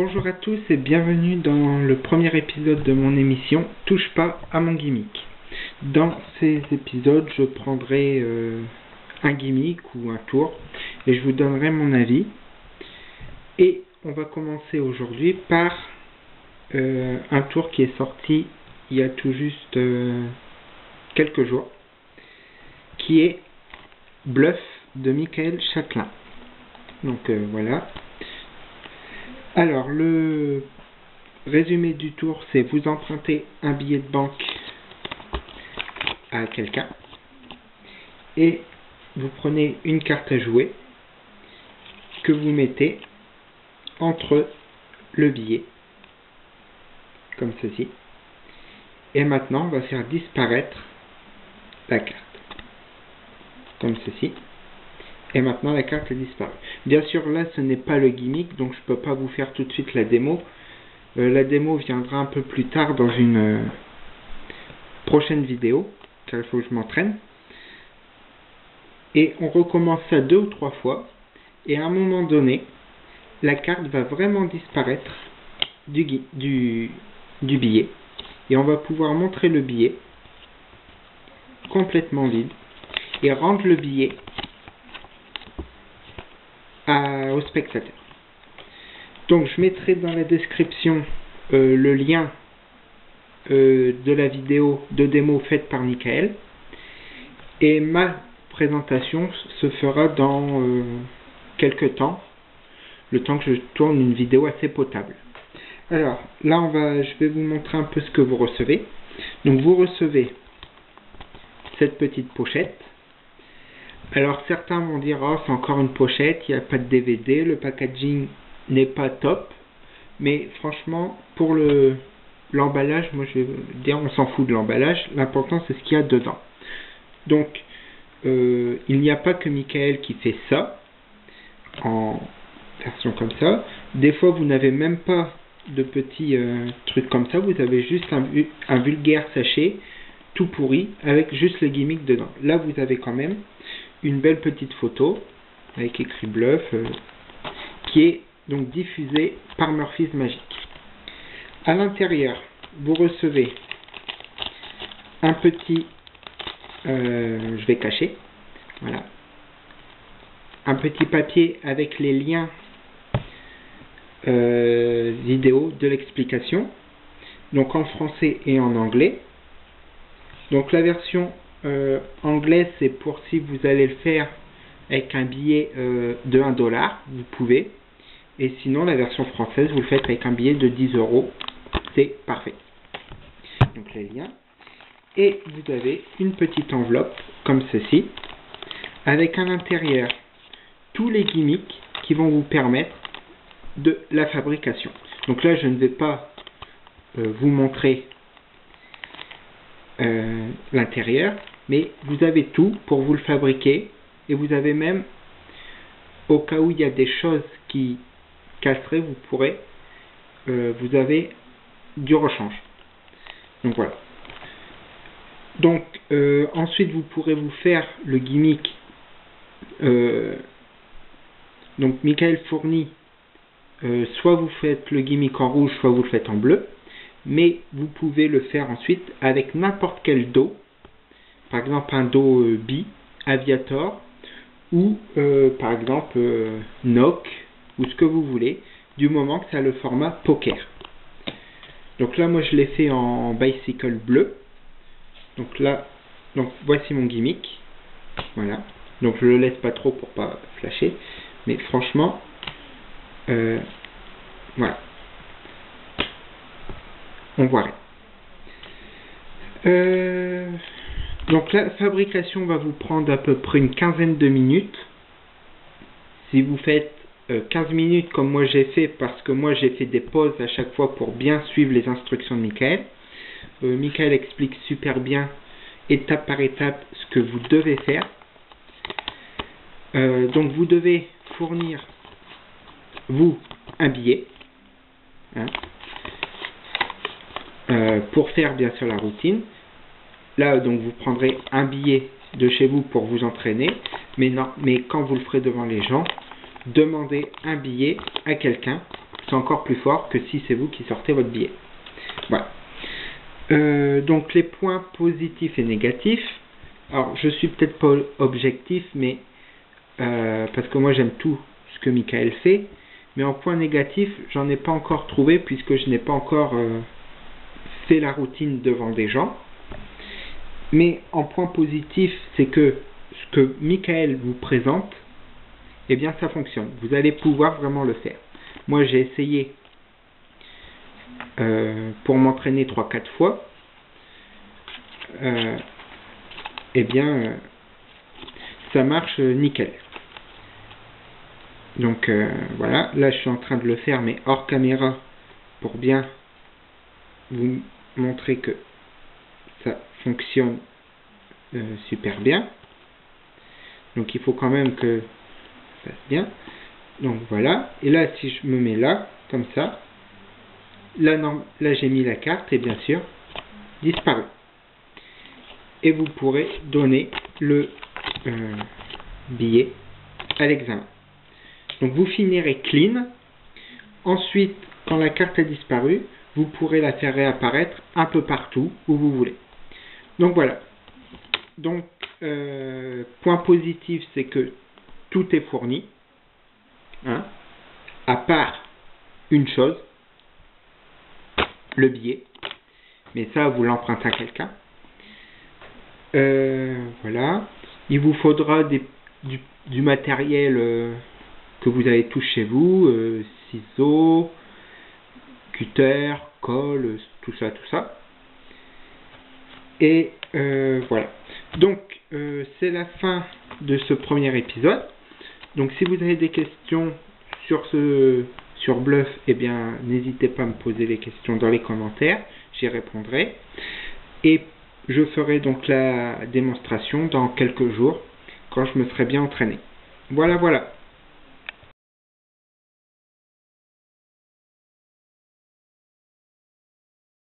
Bonjour à tous et bienvenue dans le premier épisode de mon émission Touche pas à mon gimmick. Dans ces épisodes, je prendrai un gimmick ou un tour et je vous donnerai mon avis. Et on va commencer aujourd'hui par un tour qui est sorti il y a tout juste quelques jours, qui est Bluff de Michael Châtelain. Donc voilà. Alors, le résumé du tour, c'est vous empruntez un billet de banque à quelqu'un et vous prenez une carte à jouer que vous mettez entre le billet, comme ceci. Et maintenant, on va faire disparaître la carte, comme ceci. Et maintenant la carte est disparue. Bien sûr là ce n'est pas le gimmick, donc je ne peux pas vous faire tout de suite la démo. La démo viendra un peu plus tard dans une prochaine vidéo, car il faut que je m'entraîne. Et on recommence ça 2 ou 3 fois. Et à un moment donné, la carte va vraiment disparaître du billet. Et on va pouvoir montrer le billet complètement vide et rendre le billet au spectateur. Donc je mettrai dans la description le lien de la vidéo de démo faite par Michael, et ma présentation se fera dans quelques temps, le temps que je tourne une vidéo assez potable. Alors là je vais vous montrer un peu ce que vous recevez. Donc vous recevez cette petite pochette. Alors certains vont dire oh, c'est encore une pochette, il n'y a pas de DVD, le packaging n'est pas top, mais franchement pour l'emballage, moi je vais dire on s'en fout de l'emballage, l'important c'est ce qu'il y a dedans. Donc il n'y a pas que Michael qui fait ça en version comme ça. Des fois vous n'avez même pas de petits trucs comme ça, vous avez juste un vulgaire sachet tout pourri avec juste le gimmick dedans. Là vous avez quand même une belle petite photo avec écrit Bluff qui est donc diffusée par Murphy's Magic. À l'intérieur, vous recevez un petit, je vais cacher, voilà, un petit papier avec les liens vidéo de l'explication, donc en français et en anglais. Donc la version anglaise, c'est pour si vous allez le faire avec un billet de 1 $, vous pouvez. Et sinon, la version française, vous le faites avec un billet de 10 €. C'est parfait. Donc les liens. Et vous avez une petite enveloppe, comme ceci, avec à l'intérieur tous les gimmicks qui vont vous permettre de la fabrication. Donc là, je ne vais pas vous montrer l'intérieur, mais vous avez tout pour vous le fabriquer, et vous avez même, au cas où il y a des choses qui casseraient, vous avez du rechange. Donc voilà. Donc ensuite vous pourrez vous faire le gimmick. Donc Michael fournit soit vous faites le gimmick en rouge, soit vous le faites en bleu. Mais vous pouvez le faire ensuite avec n'importe quel dos, par exemple un dos bi, Aviator, ou par exemple Nock, ou ce que vous voulez, du moment que ça a le format poker. Donc là moi je l'ai fait en bicycle bleu. Donc là, voici mon gimmick. Voilà. Donc je le laisse pas trop pour pas flasher, mais franchement, voilà. On voit rien. Donc la fabrication va vous prendre à peu près une quinzaine de minutes. Si vous faites 15 minutes comme moi j'ai fait, parce que moi j'ai fait des pauses à chaque fois pour bien suivre les instructions de Michael. Michael explique super bien, étape par étape, ce que vous devez faire. Donc vous devez fournir, vous, un billet. Hein, pour faire bien sûr la routine. Là donc vous prendrez un billet de chez vous pour vous entraîner, mais quand vous le ferez devant les gens, demandez un billet à quelqu'un c'est encore plus fort que si c'est vous qui sortez votre billet. Voilà. Donc les points positifs et négatifs. Alors je suis peut-être pas objectif, mais parce que moi j'aime tout ce que Michael fait, mais en point négatif, j'en ai pas encore trouvé puisque je n'ai pas encore fait la routine devant des gens. Mais en point positif, c'est que ce que Michael vous présente, eh bien ça fonctionne. Vous allez pouvoir vraiment le faire. Moi j'ai essayé pour m'entraîner 3-4 fois. Eh bien ça marche nickel. Donc voilà, là je suis en train de le faire mais hors caméra pour bien vous montrer que ça fonctionne super bien. Donc il faut quand même que ça fasse bien. Donc voilà, et là si je me mets là, comme ça, là, là j'ai mis la carte et bien sûr disparu. Et vous pourrez donner le billet à l'examen. Donc vous finirez clean. Ensuite, quand la carte a disparu, vous pourrez la faire réapparaître un peu partout où vous voulez. Donc voilà. Donc point positif, c'est que tout est fourni, hein, à part une chose, le billet. Mais ça, vous l'empruntez à quelqu'un. Voilà. Il vous faudra du matériel que vous avez tous chez vous, ciseaux, cutter, colle, tout ça. Et voilà. Donc c'est la fin de ce premier épisode. Donc si vous avez des questions sur Bluff, eh bien n'hésitez pas à me poser les questions dans les commentaires, j'y répondrai. Et je ferai donc la démonstration dans quelques jours quand je me serai bien entraîné. Voilà.